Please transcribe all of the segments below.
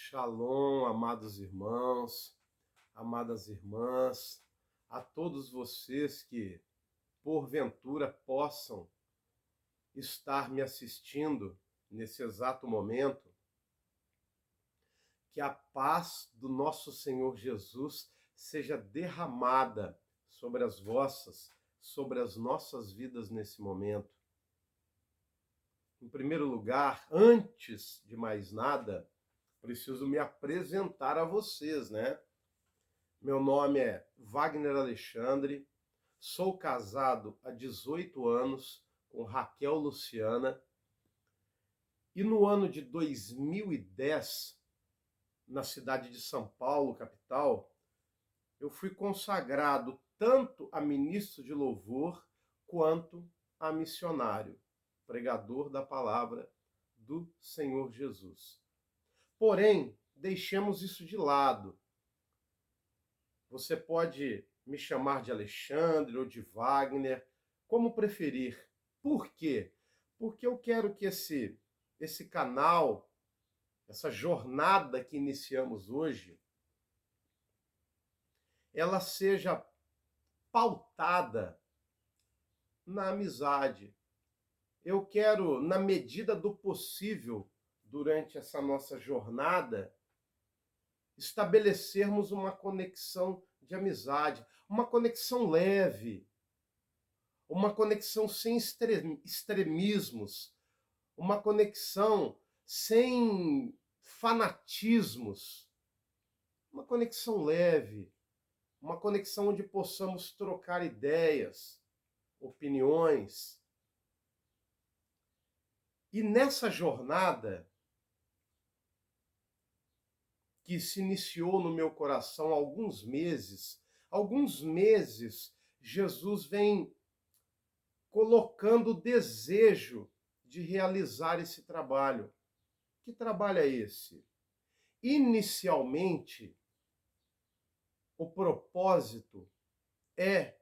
Shalom, amados irmãos, amadas irmãs, a todos vocês que, porventura, possam estar me assistindo nesse exato momento, que a paz do nosso Senhor Jesus seja derramada sobre as vossas, sobre as nossas vidas nesse momento. Em primeiro lugar, antes de mais nada, preciso me apresentar a vocês, né? Meu nome é Wagner Alexandre, sou casado há 18 anos com Raquel Luciana e no ano de 2010, na cidade de São Paulo, capital, eu fui consagrado tanto a ministro de louvor quanto a missionário, pregador da palavra do Senhor Jesus. Porém, deixemos isso de lado. Você pode me chamar de Alexandre ou de Wagner, como preferir. Por quê? Porque eu quero que esse canal, essa jornada que iniciamos hoje, ela seja pautada na amizade. Eu quero, na medida do possível, durante essa nossa jornada, estabelecermos uma conexão de amizade, uma conexão leve, uma conexão sem extremismos, uma conexão sem fanatismos, uma conexão leve, uma conexão onde possamos trocar ideias, opiniões. E nessa jornada que se iniciou no meu coração há alguns meses, Jesus vem colocando o desejo de realizar esse trabalho. Que trabalho é esse? Inicialmente, o propósito é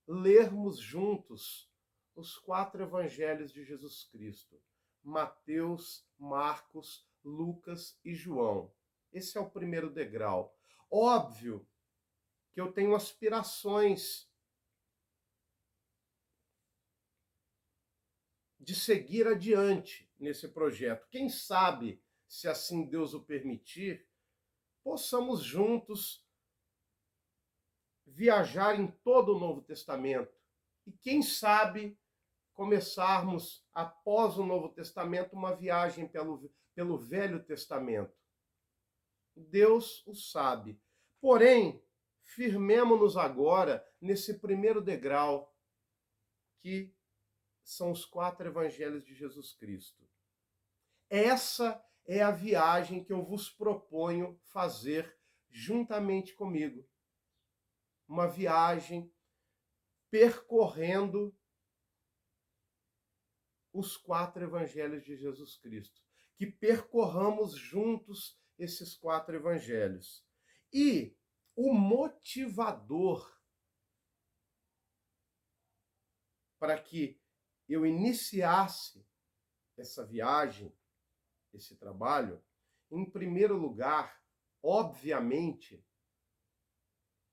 lermos juntos os 4 evangelhos de Jesus Cristo: Mateus, Marcos, Lucas e João. Esse é o primeiro degrau. Óbvio que eu tenho aspirações de seguir adiante nesse projeto. Quem sabe, se assim Deus o permitir, possamos juntos viajar em todo o Novo Testamento. E quem sabe começarmos, após o Novo Testamento, uma viagem pelo Velho Testamento. Deus o sabe. Porém, firmemo-nos agora nesse primeiro degrau, que são os 4 evangelhos de Jesus Cristo. Essa é a viagem que eu vos proponho fazer juntamente comigo. Uma viagem percorrendo os 4 evangelhos de Jesus Cristo. Que percorramos juntos esses 4 evangelhos. E o motivador para que eu iniciasse essa viagem, esse trabalho, em primeiro lugar, obviamente,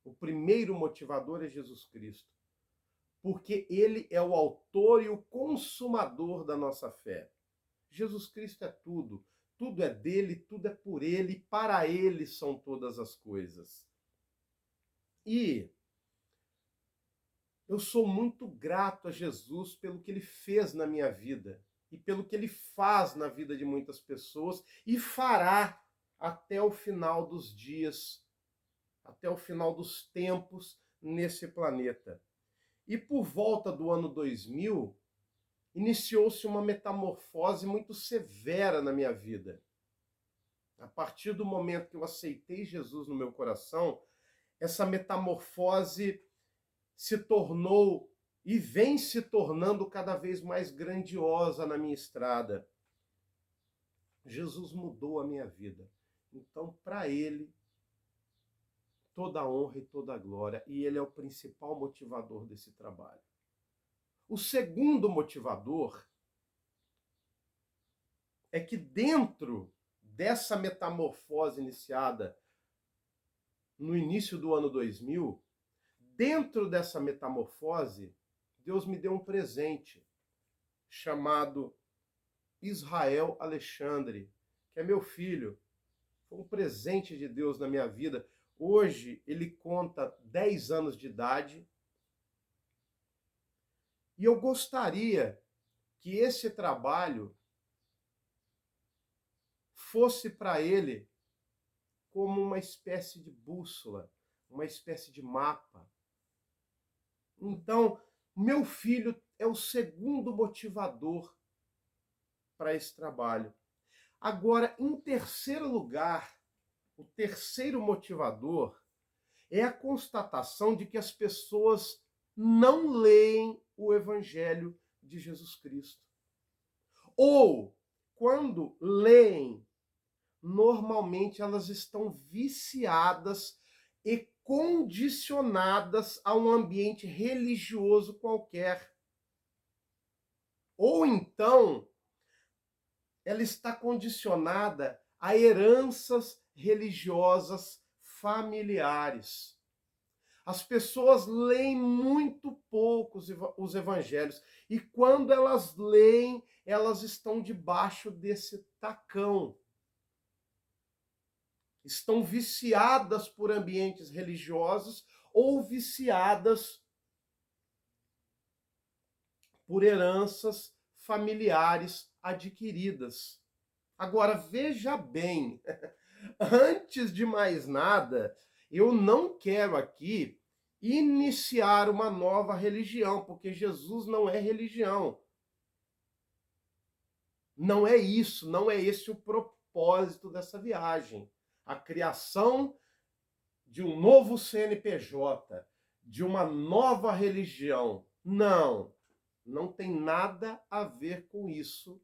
o primeiro motivador é Jesus Cristo, porque ele é o autor e o consumador da nossa fé. Jesus Cristo é tudo, tudo é dele, tudo é por ele, para ele são todas as coisas. E eu sou muito grato a Jesus pelo que ele fez na minha vida e pelo que ele faz na vida de muitas pessoas e fará até o final dos dias, até o final dos tempos nesse planeta. E por volta do ano 2000, iniciou-se uma metamorfose muito severa na minha vida. A partir do momento que eu aceitei Jesus no meu coração, essa metamorfose se tornou e vem se tornando cada vez mais grandiosa na minha estrada. Jesus mudou a minha vida. Então, para ele, toda a honra e toda a glória, e ele é o principal motivador desse trabalho. O segundo motivador é que dentro dessa metamorfose iniciada no início do ano 2000, dentro dessa metamorfose, Deus me deu um presente chamado Israel Alexandre, que é meu filho. Foi um presente de Deus na minha vida. Hoje ele conta 10 anos de idade e eu gostaria que esse trabalho fosse para ele como uma espécie de bússola, uma espécie de mapa. Então, meu filho é o segundo motivador para esse trabalho. Agora, em terceiro lugar, o terceiro motivador é a constatação de que as pessoas não leem o Evangelho de Jesus Cristo. Ou, quando leem, normalmente elas estão viciadas e condicionadas a um ambiente religioso qualquer. Ou então, ela está condicionada a heranças religiosas familiares. As pessoas leem muito pouco os evangelhos e quando elas leem, elas estão debaixo desse tacão. Estão viciadas por ambientes religiosos ou viciadas por heranças familiares adquiridas. Agora, veja bem, antes de mais nada, eu não quero aqui iniciar uma nova religião, porque Jesus não é religião. Não é isso, não é esse o propósito dessa viagem. A criação de um novo CNPJ, de uma nova religião. Não, não tem nada a ver com isso,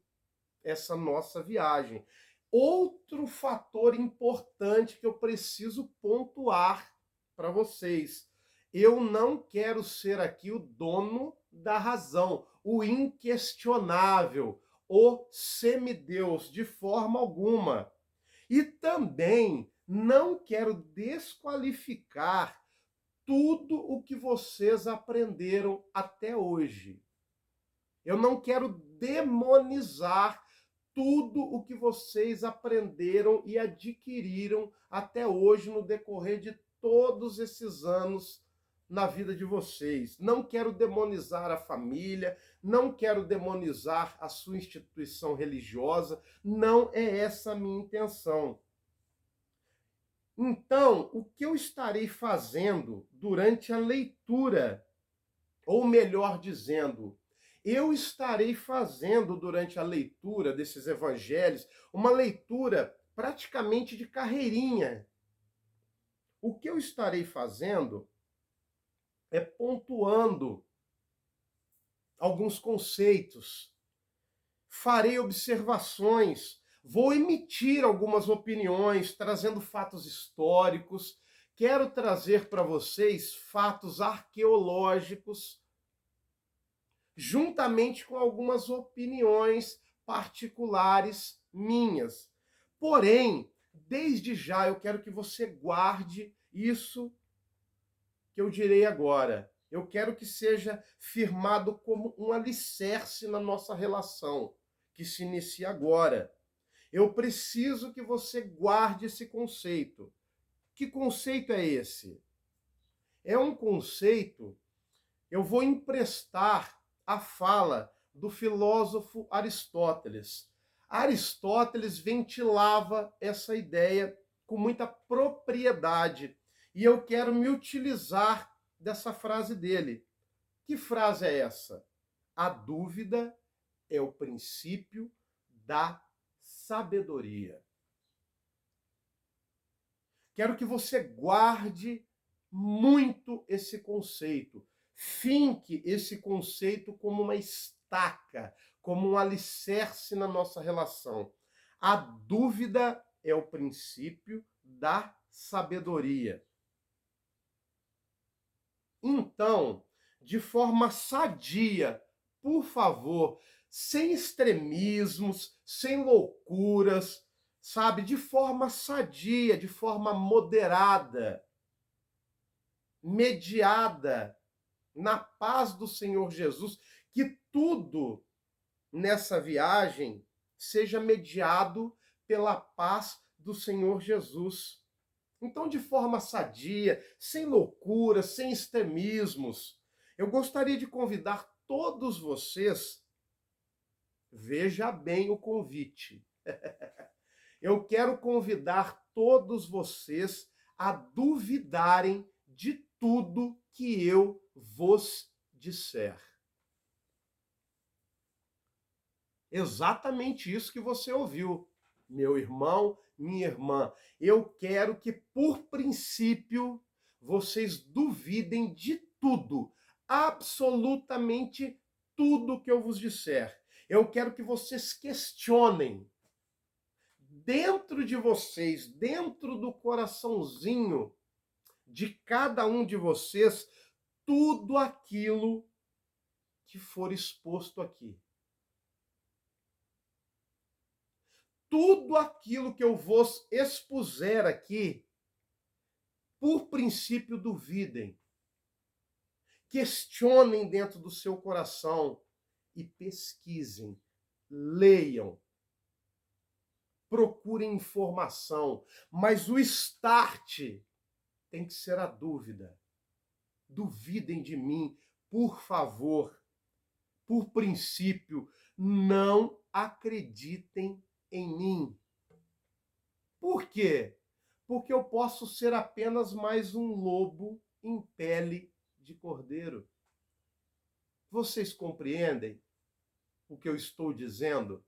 essa nossa viagem. Outro fator importante que eu preciso pontuar para vocês. Eu não quero ser aqui o dono da razão, o inquestionável, o semideus, de forma alguma. E também não quero desqualificar tudo o que vocês aprenderam até hoje. Eu não quero demonizar tudo o que vocês aprenderam e adquiriram até hoje no decorrer de todos esses anos na vida de vocês. Não quero demonizar a família, não quero demonizar a sua instituição religiosa, não é essa a minha intenção. Então, o que eu estarei fazendo durante a leitura, ou melhor dizendo, eu estarei fazendo durante a leitura desses evangelhos uma leitura praticamente de carreirinha. O que eu estarei fazendo é pontuando alguns conceitos, farei observações, vou emitir algumas opiniões, trazendo fatos históricos, quero trazer para vocês fatos arqueológicos, juntamente com algumas opiniões particulares minhas. Porém, desde já eu quero que você guarde isso que eu direi agora. Eu quero que seja firmado como um alicerce na nossa relação, que se inicia agora. Eu preciso que você guarde esse conceito. Que conceito é esse? É um conceito, eu vou emprestar a fala do filósofo Aristóteles. Aristóteles ventilava essa ideia com muita propriedade e eu quero me utilizar dessa frase dele. Que frase é essa? A dúvida é o princípio da sabedoria. Quero que você guarde muito esse conceito. Finque esse conceito como uma estaca, como um alicerce na nossa relação. A dúvida é o princípio da sabedoria. Então, de forma sadia, por favor, sem extremismos, sem loucuras, sabe, de forma sadia, de forma moderada, mediada, na paz do Senhor Jesus, que tudo nessa viagem seja mediado pela paz do Senhor Jesus. Então, de forma sadia, sem loucura, sem extremismos, eu gostaria de convidar todos vocês, veja bem o convite. Eu quero convidar todos vocês a duvidarem de tudo que eu vos disser. Exatamente isso que você ouviu, meu irmão, minha irmã. Eu quero que, por princípio, vocês duvidem de tudo, absolutamente tudo que eu vos disser. Eu quero que vocês questionem dentro de vocês, dentro do coraçãozinho de cada um de vocês, tudo aquilo que for exposto aqui. Tudo aquilo que eu vos expuser aqui, por princípio, duvidem. Questionem dentro do seu coração e pesquisem, leiam, procurem informação. Mas o start tem que ser a dúvida. Duvidem de mim, por favor. Por princípio, não acreditem em mim. Por quê? Porque eu posso ser apenas mais um lobo em pele de cordeiro. Vocês compreendem o que eu estou dizendo?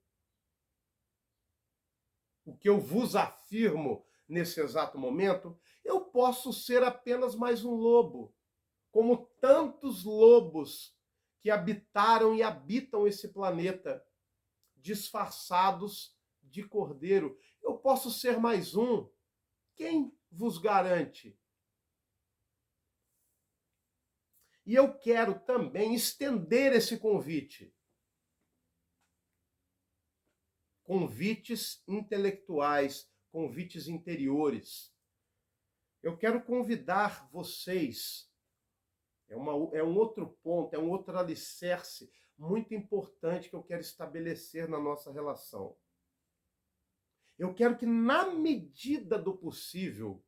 O que eu vos afirmo nesse exato momento? Eu posso ser apenas mais um lobo, como tantos lobos que habitaram e habitam esse planeta, disfarçados de cordeiro. Eu posso ser mais um. Quem vos garante? E eu quero também estender esse convite. Convites intelectuais, convites interiores. Eu quero convidar vocês, é um outro ponto, é um outro alicerce muito importante que eu quero estabelecer na nossa relação. Eu quero que, na medida do possível,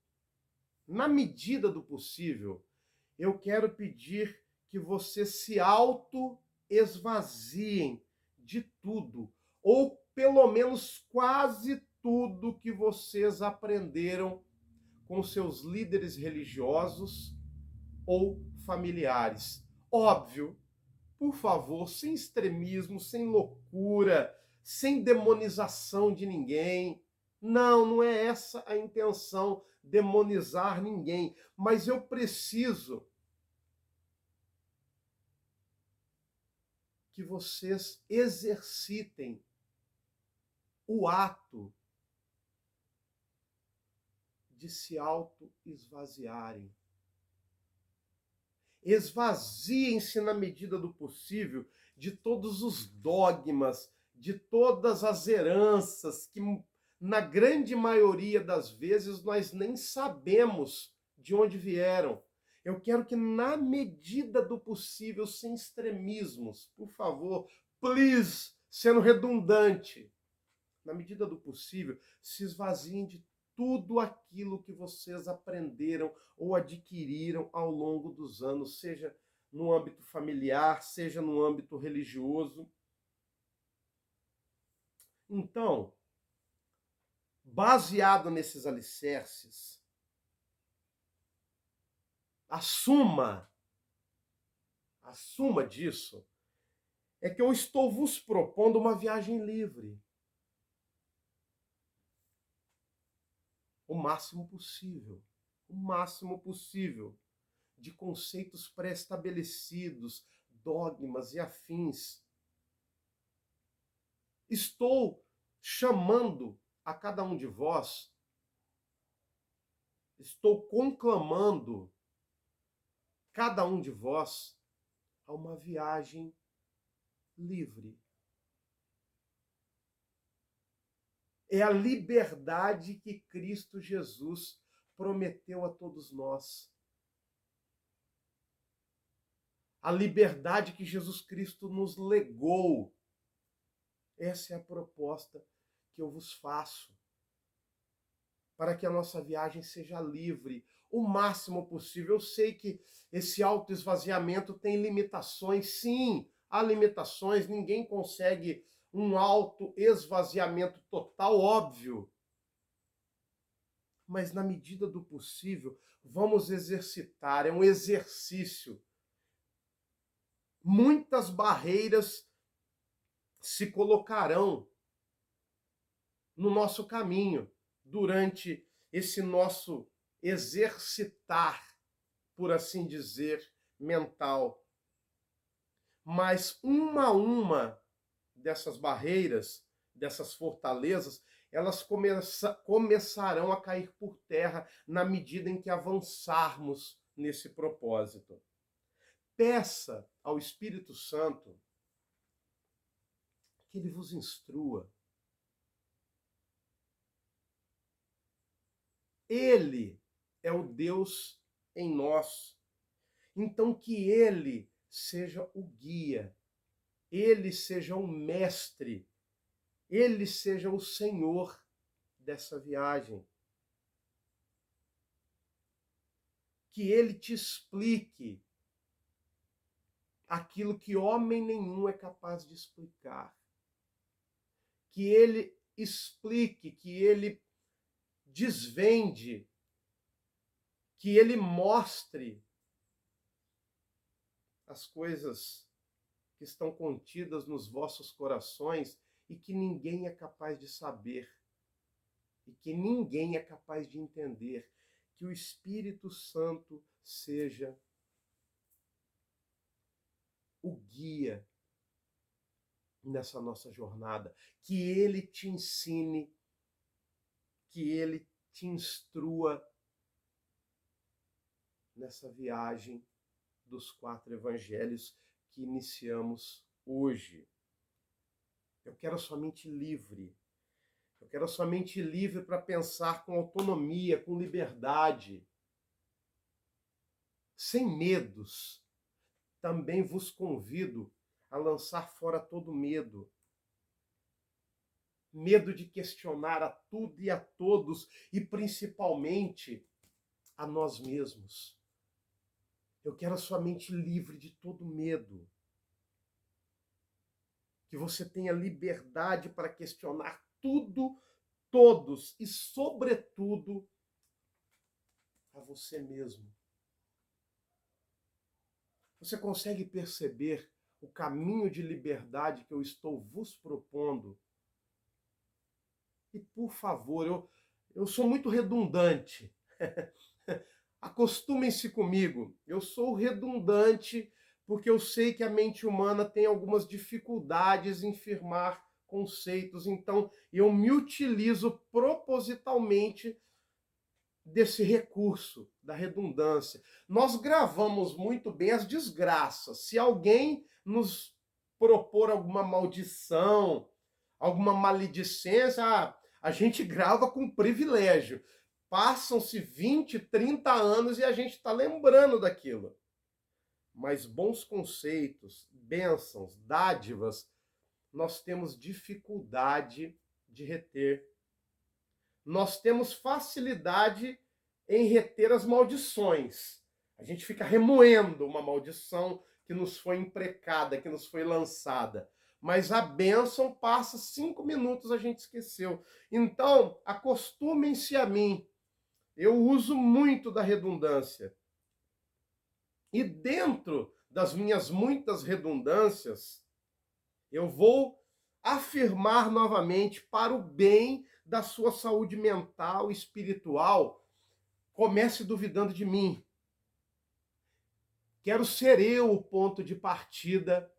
eu quero pedir que vocês se auto-esvaziem de tudo, ou pelo menos quase tudo que vocês aprenderam com seus líderes religiosos ou familiares. Óbvio, por favor, sem extremismo, sem loucura, sem demonização de ninguém. Não, não é essa a intenção, demonizar ninguém. Mas eu preciso que vocês exercitem o ato de se auto-esvaziarem. Esvaziem-se na medida do possível de todos os dogmas, de todas as heranças que, na grande maioria das vezes, nós nem sabemos de onde vieram. Eu quero que, na medida do possível, sem extremismos, por favor, please, sendo redundante, na medida do possível, se esvaziem de tudo aquilo que vocês aprenderam ou adquiriram ao longo dos anos, seja no âmbito familiar, seja no âmbito religioso. Então, baseado nesses alicerces, a suma disso é que eu estou vos propondo uma viagem livre. O máximo possível, de conceitos pré-estabelecidos, dogmas e afins. Estou chamando a cada um de vós, estou conclamando cada um de vós a uma viagem livre. É a liberdade que Cristo Jesus prometeu a todos nós. A liberdade que Jesus Cristo nos legou. Essa é a proposta que eu vos faço, para que a nossa viagem seja livre o máximo possível. Eu sei que esse autoesvaziamento tem limitações, sim, há limitações, ninguém consegue um autoesvaziamento total, óbvio. Mas na medida do possível, vamos exercitar, é um exercício. Muitas barreiras se colocarão no nosso caminho durante esse nosso exercitar, por assim dizer, mental. Mas uma a uma dessas barreiras, dessas fortalezas, elas começarão a cair por terra na medida em que avançarmos nesse propósito. Peça ao Espírito Santo que ele vos instrua. Ele é o Deus em nós. Então que ele seja o guia, ele seja o mestre, ele seja o Senhor dessa viagem. Que ele te explique aquilo que homem nenhum é capaz de explicar. Que ele explique, que ele desvende, que ele mostre as coisas que estão contidas nos vossos corações e que ninguém é capaz de saber, e que ninguém é capaz de entender. Que o Espírito Santo seja o guia nessa nossa jornada, que ele te ensine, que ele te instrua nessa viagem dos 4 evangelhos que iniciamos hoje. Eu quero a sua mente livre. Eu quero a sua mente livre para pensar com autonomia, com liberdade, sem medos. Também vos convido a lançar fora todo medo. Medo de questionar a tudo e a todos, e principalmente a nós mesmos. Eu quero a sua mente livre de todo medo. Que você tenha liberdade para questionar tudo, todos e, sobretudo, a você mesmo. Você consegue perceber o caminho de liberdade que eu estou vos propondo? E, por favor, eu sou muito redundante. Acostumem-se comigo. Eu sou redundante porque eu sei que a mente humana tem algumas dificuldades em firmar conceitos. Então, eu me utilizo propositalmente desse recurso da redundância. Nós gravamos muito bem as desgraças. Se alguém nos propor alguma maldição, alguma maledicência, a gente grava com privilégio. Passam-se 20, 30 anos e a gente está lembrando daquilo. Mas bons conceitos, bênçãos, dádivas, nós temos dificuldade de reter. Nós temos facilidade em reter as maldições. A gente fica remoendo uma maldição que nos foi imprecada, que nos foi lançada. Mas a bênção passa 5 minutos, a gente esqueceu. Então, acostumem-se a mim. Eu uso muito da redundância. E dentro das minhas muitas redundâncias, eu vou afirmar novamente para o bem da sua saúde mental e espiritual. Comece duvidando de mim. Quero ser eu o ponto de partida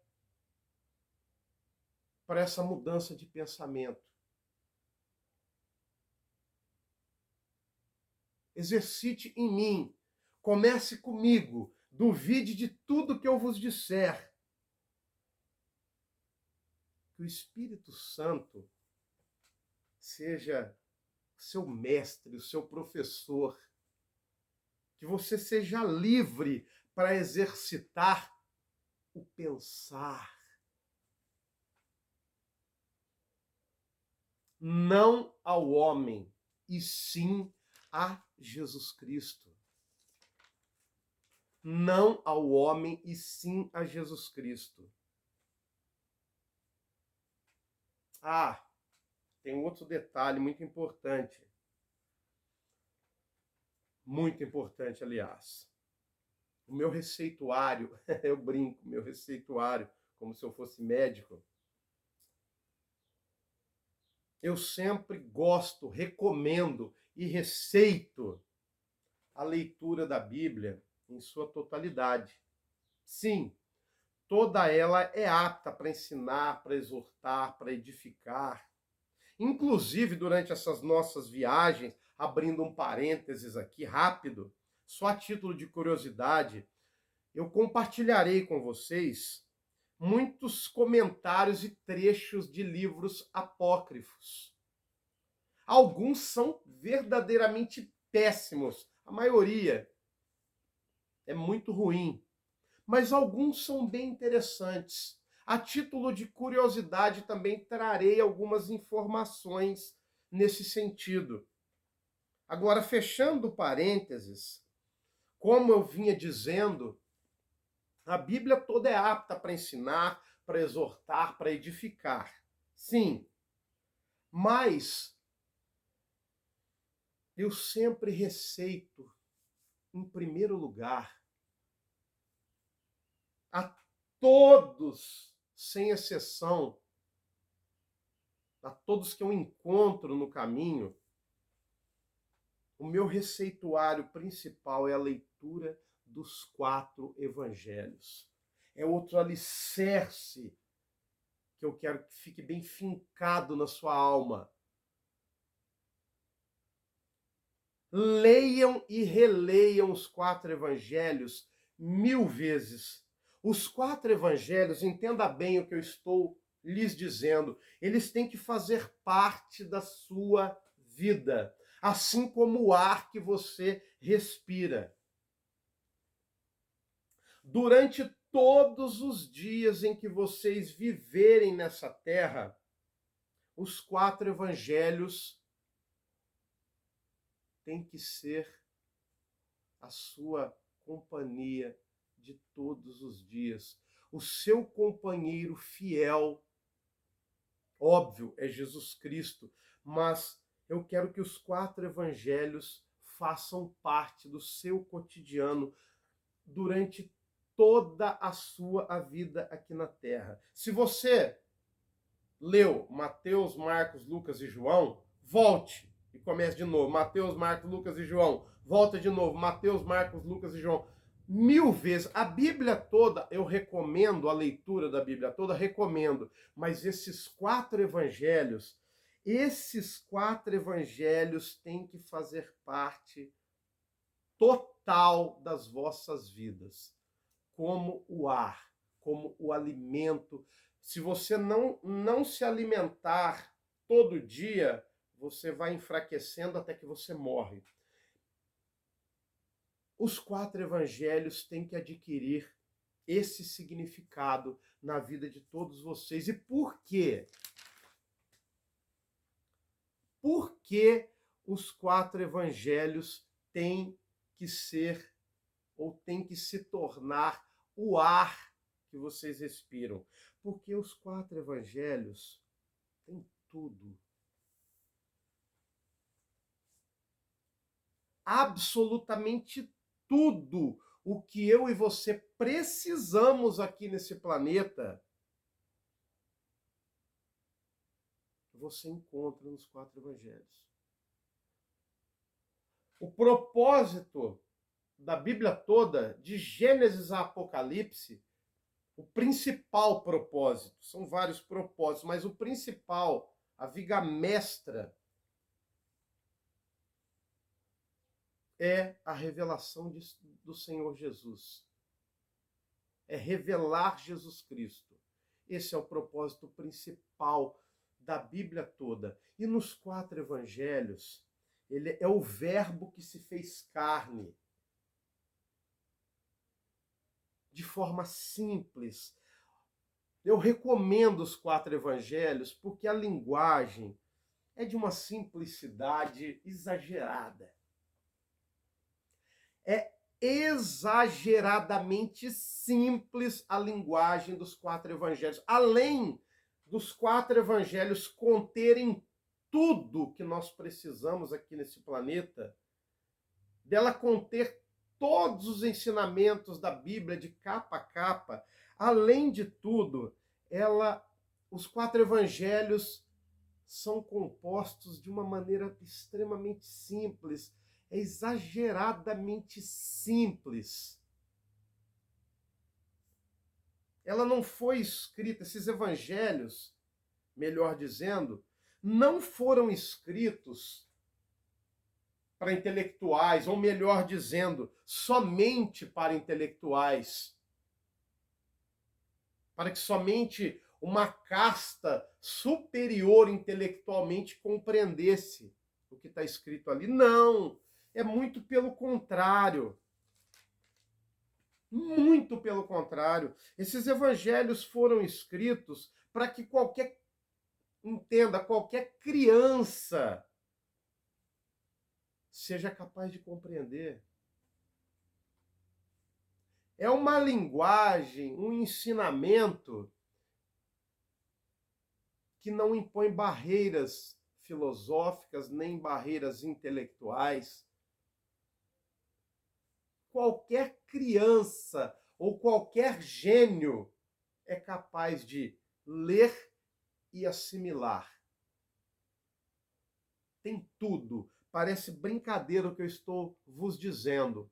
para essa mudança de pensamento. Exercite em mim. Comece comigo. Duvide de tudo que eu vos disser. Que o Espírito Santo seja seu mestre, o seu professor, que você seja livre para exercitar o pensar. Não ao homem, e sim a Jesus Cristo. Não ao homem, e sim a Jesus Cristo. Ah, tem outro detalhe muito importante. Muito importante, aliás. O meu receituário, eu brinco, meu receituário, como se eu fosse médico, eu sempre gosto, recomendo e receito a leitura da Bíblia em sua totalidade. Sim, toda ela é apta para ensinar, para exortar, para edificar. Inclusive, durante essas nossas viagens, abrindo um parênteses aqui rápido, só a título de curiosidade, eu compartilharei com vocês muitos comentários e trechos de livros apócrifos. Alguns são verdadeiramente péssimos, a maioria é muito ruim, mas alguns são bem interessantes. A título de curiosidade, também trarei algumas informações nesse sentido. Agora, fechando parênteses, como eu vinha dizendo, a Bíblia toda é apta para ensinar, para exortar, para edificar. Sim, mas eu sempre receito, em primeiro lugar, a todos, sem exceção, a todos que eu encontro no caminho, o meu receituário principal é a leitura dos 4 evangelhos. É outro alicerce que eu quero que fique bem fincado na sua alma. Leiam e releiam os 4 evangelhos 1000 vezes. Os 4 evangelhos, entenda bem o que eu estou lhes dizendo, eles têm que fazer parte da sua vida, assim como o ar que você respira. Durante todos os dias em que vocês viverem nessa terra, os 4 evangelhos têm que ser a sua companhia de todos os dias. O seu companheiro fiel, óbvio, é Jesus Cristo, mas eu quero que os 4 evangelhos façam parte do seu cotidiano durante toda a sua vida aqui na Terra. Se você leu Mateus, Marcos, Lucas e João, volte e comece de novo. Mateus, Marcos, Lucas e João. Volta de novo. Mateus, Marcos, Lucas e João. 1000 vezes. A Bíblia toda, eu recomendo, a leitura da Bíblia toda, recomendo. Mas esses 4 evangelhos têm que fazer parte total das vossas vidas. Como o ar, como o alimento. Se você não se alimentar todo dia, você vai enfraquecendo até que você morre. Os 4 evangelhos têm que adquirir esse significado na vida de todos vocês. E por quê? Por que os 4 evangelhos têm que ser ou têm que se tornar o ar que vocês respiram? Porque os 4 evangelhos têm tudo. Absolutamente tudo o que eu e você precisamos aqui nesse planeta, você encontra nos 4 evangelhos. O propósito da Bíblia toda, de Gênesis a Apocalipse, o principal propósito, são vários propósitos, mas o principal, a viga mestra, é a revelação do Senhor Jesus. É revelar Jesus Cristo. Esse é o propósito principal da Bíblia toda. E nos 4 evangelhos, ele é o verbo que se fez carne. De forma simples. Eu recomendo os 4 evangelhos porque a linguagem é de uma simplicidade exagerada. É exageradamente simples a linguagem dos 4 evangelhos. Além dos 4 evangelhos conterem tudo que nós precisamos aqui nesse planeta, dela conter todos os ensinamentos da Bíblia de capa a capa, além de tudo, os 4 evangelhos são compostos de uma maneira extremamente simples, é exageradamente simples. Ela não foi escrita, esses evangelhos, melhor dizendo, não foram escritos para intelectuais, ou melhor dizendo, somente para intelectuais. Para que somente uma casta superior intelectualmente compreendesse o que está escrito ali. Não, é muito pelo contrário. Muito pelo contrário. Esses evangelhos foram escritos para que qualquer criança seja capaz de compreender. É uma linguagem, um ensinamento que não impõe barreiras filosóficas nem barreiras intelectuais. Qualquer criança ou qualquer gênio é capaz de ler e assimilar. Tem tudo. Parece brincadeira o que eu estou vos dizendo,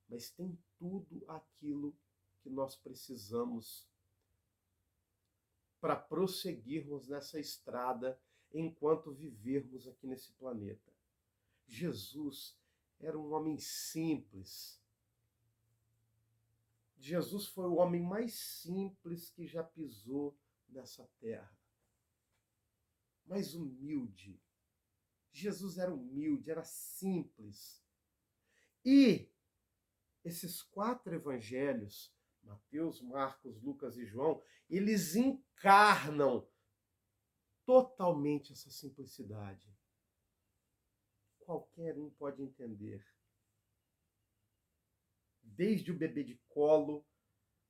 mas tem tudo aquilo que nós precisamos para prosseguirmos nessa estrada enquanto vivermos aqui nesse planeta. Jesus era um homem simples. Jesus foi o homem mais simples que já pisou nessa terra. Mais humilde. Jesus era humilde, era simples. E esses 4 evangelhos, Mateus, Marcos, Lucas e João, eles encarnam totalmente essa simplicidade. Qualquer um pode entender. Desde o bebê de colo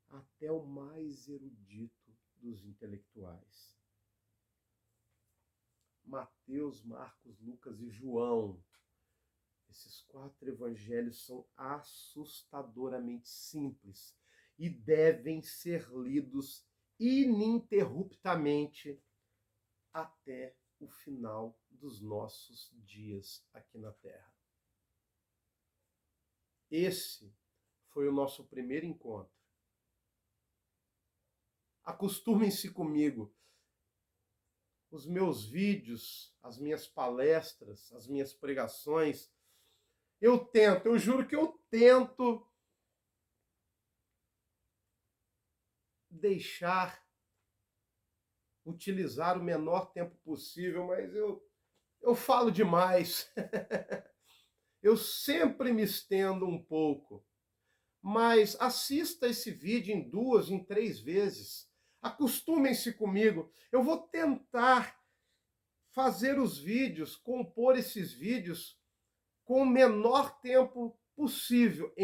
até o mais erudito dos intelectuais. Mateus, Marcos, Lucas e João. Esses 4 evangelhos são assustadoramente simples e devem ser lidos ininterruptamente até o final dos nossos dias aqui na Terra. Esse foi o nosso primeiro encontro. Acostumem-se comigo. Os meus vídeos, as minhas palestras, as minhas pregações, eu juro que eu tento utilizar o menor tempo possível, mas eu falo demais. Eu sempre me estendo um pouco. Mas assista esse vídeo em 2, em 3 vezes. Acostumem-se comigo. Eu vou tentar fazer os vídeos, compor esses vídeos com o menor tempo possível,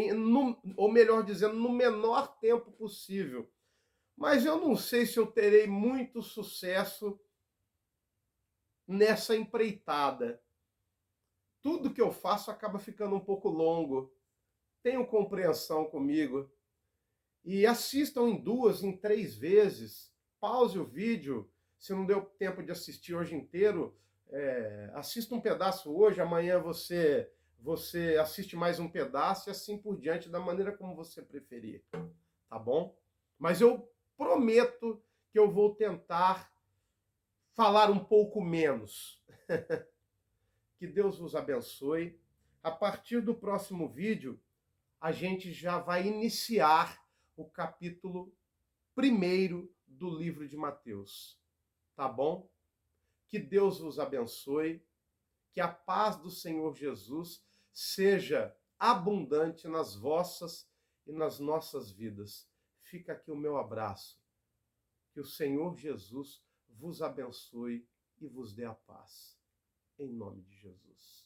ou melhor dizendo, no menor tempo possível. Mas eu não sei se eu terei muito sucesso nessa empreitada. Tudo que eu faço acaba ficando um pouco longo. Tenham compreensão comigo. E assistam em 2, em 3 vezes. Pause o vídeo. Se não deu tempo de assistir hoje inteiro, assista um pedaço hoje, amanhã você assiste mais um pedaço e assim por diante, da maneira como você preferir. Tá bom? Mas eu prometo que eu vou tentar falar um pouco menos. Que Deus vos abençoe. A partir do próximo vídeo, a gente já vai iniciar o capítulo 1º do livro de Mateus. Tá bom? Que Deus vos abençoe, que a paz do Senhor Jesus seja abundante nas vossas e nas nossas vidas. Fica aqui o meu abraço. Que o Senhor Jesus vos abençoe e vos dê a paz. Em nome de Jesus.